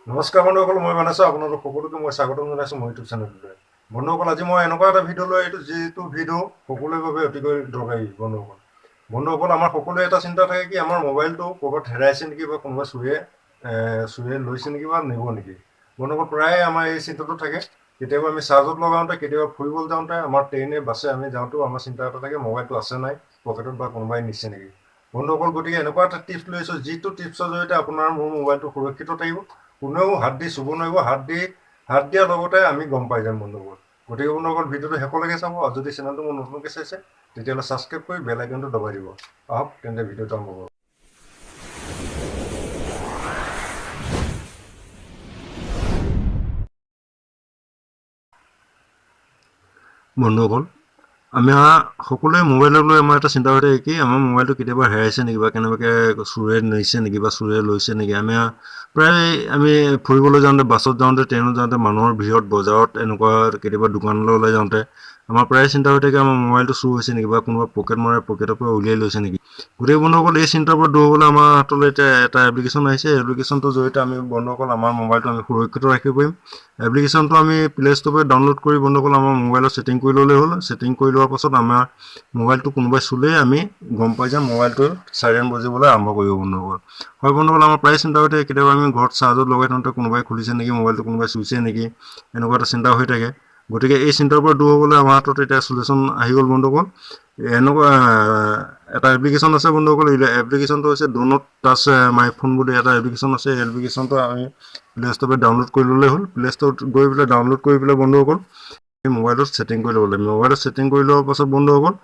নমস্কাৰ বন্ধুসকল, মই মানস আপোনালোক সকলোকে মই স্বাগতম জনাইছোঁ মোৰ ইউটিউব চেনেলটোলৈ। বন্ধুসকল, আজি মই এনেকুৱা এটা ভিডিঅ' লৈ আহিছোঁ যিটো ভিডিঅ' সকলোৰে বাবে অতিকৈ দৰকাৰী। বন্ধুসকল, আমাৰ সকলোৱে এটা চিন্তা থাকে কি আমাৰ মোবাইলটো ক'ৰবাত হেৰাইছে নেকি বা কোনোবা চুৰে লৈছে নেকি বা নিব নেকি। বন্ধুসকল, প্ৰায় আমাৰ এই চিন্তাটো থাকে। কেতিয়াবা আমি চাৰ্জত লগাওঁতে, কেতিয়াবা ফুৰিবলৈ যাওঁতে, আমাৰ ট্ৰেইনে বাছে আমি যাওঁতেও আমাৰ চিন্তা এটা থাকে মোবাইলটো আছে নাই পকেটত বা কোনোবাই নিছে নেকি। বন্ধুসকল, গতিকে এনেকুৱা এটা টিপছ লৈছোঁ যিটো টিপছৰ জৰিয়তে আপোনাৰ মোৰ মোবাইলটো সুৰক্ষিত থাকিব। কোনেও হাত দি চুব নোৱাৰিব। হাত দিয়াৰ লগতে আমি গম পাই যাম বন্ধুসকল। গতিকে বন্ধুসকল, ভিডিঅ'টো শেষলৈকে চাব। আৰু যদি চেনেলটো মোৰ নতুনকৈ চাইছে তেতিয়াহ'লে ছাবস্ক্ৰাইব কৰি বেল আইকনটো দবাই দিব। আহক তেন্তে ভিডিঅ'টো আৰম্ভ কৰোঁ। বন্ধুসকল, আমি সকলোৱে মোবাইলক লৈ আমাৰ এটা চিন্তা হৈ থাকে কি আমাৰ মোবাইলটো কেতিয়াবা হেৰাইছে নেকি বা কেনেবাকৈ চুৰে নিছে নেকি বা চুৰে লৈছে নেকি। প্ৰায় আমি ফুৰিবলৈ যাওঁতে, বাছত যাওঁতে, ট্ৰেইনত যাওঁতে, মানুহৰ ভিৰত, বজাৰত, এনেকুৱা কেতিয়াবা দোকানলৈ ওলাই যাওঁতে আমাৰ প্ৰায় চিন্তা হৈ থাকে আমাৰ মোবাইলটো চুৰ হৈছে নেকি বা কোনোবা পকেটৰ পৰা উলিয়াই লৈছে নেকি। গোটেই বন্ধুসকল, এই চিন্তাৰ পৰা দূৰ হ'বলৈ আমাৰ হাতলৈ এতিয়া এটা এপ্লিকেশ্যন আহিছে। এপ্লিকেশ্যনটোৰ জৰিয়তে আমি বন্ধুসকল আমাৰ মোবাইলটো আমি সুৰক্ষিত ৰাখিব পাৰিম। এপ্লিকেশ্যনটো আমি প্লে ষ্ট'ৰৰ পৰা ডাউনলোড কৰি বন্ধুসকল আমাৰ মোবাইলত ছেটিং কৰি ল'লেই হ'ল। ছেটিং কৰি লোৱাৰ পাছত আমাৰ মোবাইলটো কোনোবাই চুলেই আমি গম পাই যাম মোবাইলটোৰ চাইৰেন বজিবলৈ আৰম্ভ কৰিব বন্ধুসকল। হয় বন্ধুসকল, আমাৰ প্ৰায় চিন্তা হৈ থাকে কেতিয়াবা আমি ঘৰত চাৰ্জত লগাই থওঁতে কোনোবাই খুলিছে নেকি, মোবাইলটো কোনোবাই চুইছে নেকি, এনেকুৱা এটা চিন্তা হৈ থাকে। গতিকে এই চিন্তাৰ পৰা দূৰ হ'বলৈ আমাৰ হাতত এতিয়া চলিউশ্যন আহি গ'ল বন্ধুসকল। এনেকুৱা এটা এপ্লিকেশ্যন আছে বন্ধুসকল। এপ্লিকেশ্যনটো হৈছে do not touch my phone বুলি এটা এপ্লিকেশ্যন আছে। এই এপ্লিকেশ্যনটো আমি প্লে ষ্ট'ৰৰ পৰা ডাউনলোড কৰি ল'লেই হ'ল। প্লে ষ্ট'ৰত গৈ পেলাই ডাউনলোড কৰি পেলাই বন্ধুসকল মোবাইলত ছেটিং কৰি ল'ব লাগিব। মোবাইলত ছেটিং কৰি লোৱাৰ পাছত বন্ধুসকল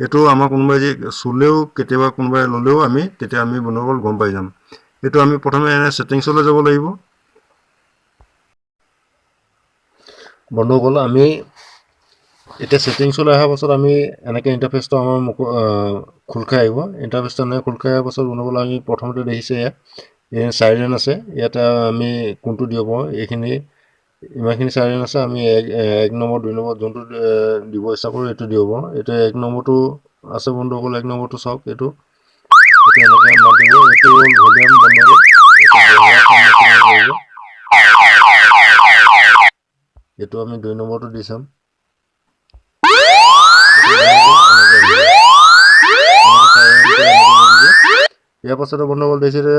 এইটো আমাৰ কোনোবাই যি চুলেও, কেতিয়াবা কোনোবাই ল'লেও তেতিয়া আমি বন্ধুসকল গম পাই যাম। এইটো আমি প্ৰথমে ছেটিংছলৈ যাব লাগিব। বন্ধুসকল, আমি এতিয়া ছেটিংছলৈ অহাৰ পাছত আমি এনেকৈ ইণ্টাৰফেচটো আমাৰ খোল খাই আহিব। ইণ্টাৰফেচটো এনেকৈ খোল খাই অহাৰ পাছত বন্ধুসকল আমি প্ৰথমতে দেখিছে ইয়াত চাইৰেন আছে। ইয়াত আমি কোনটো দিব পাৰোঁ, ইমানখিনি চাইৰেন আছে। আমি 1 নম্বৰ 2 নম্বৰ যোনটো দিব ইচ্ছা কৰোঁ এইটো দিব পাৰোঁ। এতিয়া 1 নম্বৰটো আছে বন্ধুসকল। 1 নম্বৰটো চাওক। এইটো এনেকৈ মাত দিব। এইটো হ'ল ভলিউম বন্ধুসকল। এইটো আমি 2 নম্বৰটো দি চাম। ইয়াৰ পাছতে বন্ধুসকল দেখিছে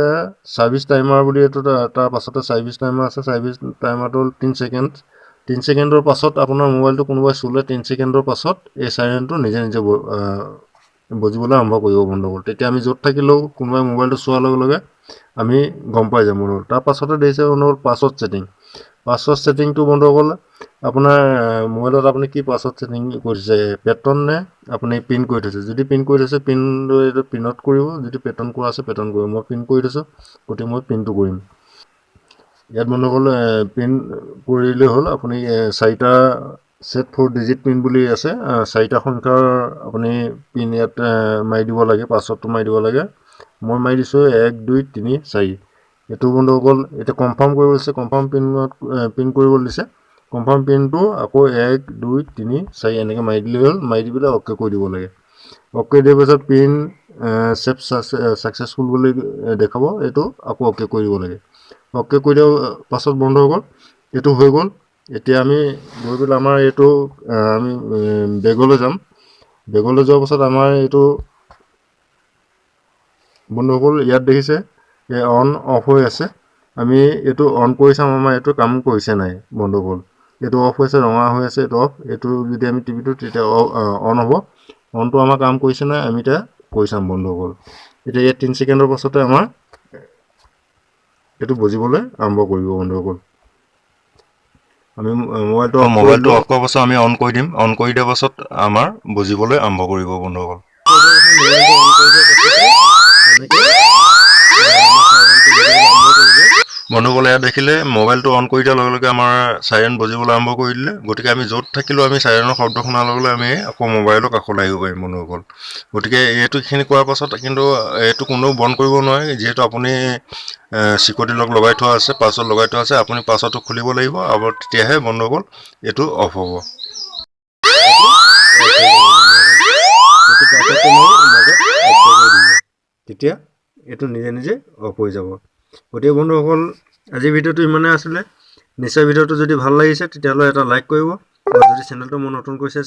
ছাৰ্ভিচ টাইমাৰ বুলি এইটো তাৰ পাছতে ছাৰ্ভিচ টাইমাৰ আছে। ছাৰ্ভিচ টাইমাৰটো হ'ল 3 ছেকেণ্ড। 3 ছেকেণ্ডৰ পাছত আপোনাৰ মোবাইলটো কোনোবাই চুলে 3 ছেকেণ্ডৰ পাছত এই চাইৰেনটো নিজে বজিবলৈ আৰম্ভ কৰিব বন্ধুসকল। তেতিয়া আমি য'ত থাকিলেও কোনোবাই মোবাইলটো চোৱাৰ লগে লগে আমি গম পাই যাম বন্ধুসকল। তাৰ পাছতে দেখিছে বন্ধুসকল পাছৱৰ্ড ছেটিং। পাছৱৰ্ড ছেটিংটো বন্ধুসকল আপোনাৰ মোবাইলত আপুনি কি পাছৱৰ্ড ছেটিং কৰিছে, পেটাৰ্ণ নে আপুনি পিন কৰি থৈছে। যদি পিন কৰি থৈছে পিনটো এইটো পিনত কৰিব। যদি পেটাৰ্ণ কৰা আছে পেটাৰ্ণ কৰিব। মই পিন কৰি থৈছোঁ গতিকে মই পিনটো কৰিম। ইয়াত বন্ধুসকল পিন কৰিলেই হ'ল। আপুনি 4টা ছেট 4 ডিজিট পিন বুলি আছে। 4টা সংখ্যাৰ আপুনি পিন ইয়াত মাৰি দিব লাগে, পাছৱৰ্ডটো মাৰি দিব লাগে। মই মাৰি দিছোঁ 1 2 3 4। এইটো বন্ধুসকল এতিয়া কনফাৰ্ম কৰিব দিছে। কনফাৰ্ম পিন কৰিবলৈ দিছে। কনফাৰ্ম পিনটো আকৌ 1 2 3 4 এনেকৈ মাৰি দিলেই হ'ল। মাৰি দি পেলাই অ'কে কৰি দিব লাগে। অ'কে দিয়াৰ পাছত পিন চেভ ছাকচেছফুল বুলি দেখাব। এইটো আকৌ অ'কে কৰি দিব লাগে। অ'কে কৰি দিয়াৰ পাছত বন্ধুসকল এইটো হৈ গ'ল। এতিয়া আমি গৈ পেলাই আমাৰ এইটো আমি বেগলৈ যাম। বেগলৈ যোৱাৰ পাছত আমাৰ এইটো বন্ধুসকল ইয়াত দেখিছে অন অফ হৈ আছে। আমি এইটো অন কৰি চাম আমাৰ এইটো কাম কৰিছে নাই বন্ধুসকল। এইটো অফ হৈছে, ৰঙা হৈ আছে, এইটো অফ। এইটো যদি আমি টিপি দিওঁ তেতিয়া অন হ'ব। অনটো আমাৰ কাম কৰিছে নাই আমি এতিয়া কৰি চাম বন্ধুসকল। এতিয়া ইয়াত 3 ছেকেণ্ডৰ পাছতে আমাৰ এইটো বজিবলৈ আৰম্ভ কৰিব বন্ধুসকল। আমি মোবাইলটো অফ কৰাৰ পাছত আমি অন কৰি দিম। অন কৰি দিয়াৰ পাছত আমাৰ বজিবলৈ আৰম্ভ কৰিব বন্ধুসকল। বন্ধুসকল ইয়াত দেখিলে মোবাইলটো অন কৰি দিয়াৰ লগে লগে আমাৰ চাইৰেন বজিবলৈ আৰম্ভ কৰি দিলে। গতিকে আমি য'ত থাকিলেও আমি চাইৰেনৰ শব্দ শুনাৰ লগে লগে আমি আকৌ মোবাইলৰ কাষলৈ আহিব পাৰিম বন্ধুসকল। গতিকে এইটোখিনি কৰাৰ পাছত কিন্তু এইটো কোনেও বন্ধ কৰিব নোৱাৰে। যিহেতু আপুনি চিকিউৰিটি লক লগাই থোৱা আছে, পাছৱৰ্ড লগাই থোৱা আছে। আপুনি পাছৱৰ্ডটো খুলিব লাগিব আৰু তেতিয়াহে বন্ধুসকল এইটো অফ হ'ব। তেতিয়া এইটো নিজে নিজে অফ হৈ যাব। গতিকে বন্ধুসকল আজি ভিডিঅ'টো ইমানে আছিলে নিশ্চয় ভিডিঅ'টো যদি ভাল লাগিছে তেতিয়াহ'লে এটা লাইক কৰিব আৰু যদি চেনেলটো মোৰ নতুন কৈছে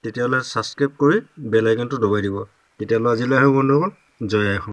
তেতিয়াহ'লে ছাবস্ক্ৰাইব কৰি বেল আইকনটো দবাই দিব তেতিয়াহ'লে আজিলৈ আহোঁ বন্ধুসকল জয় আই অসম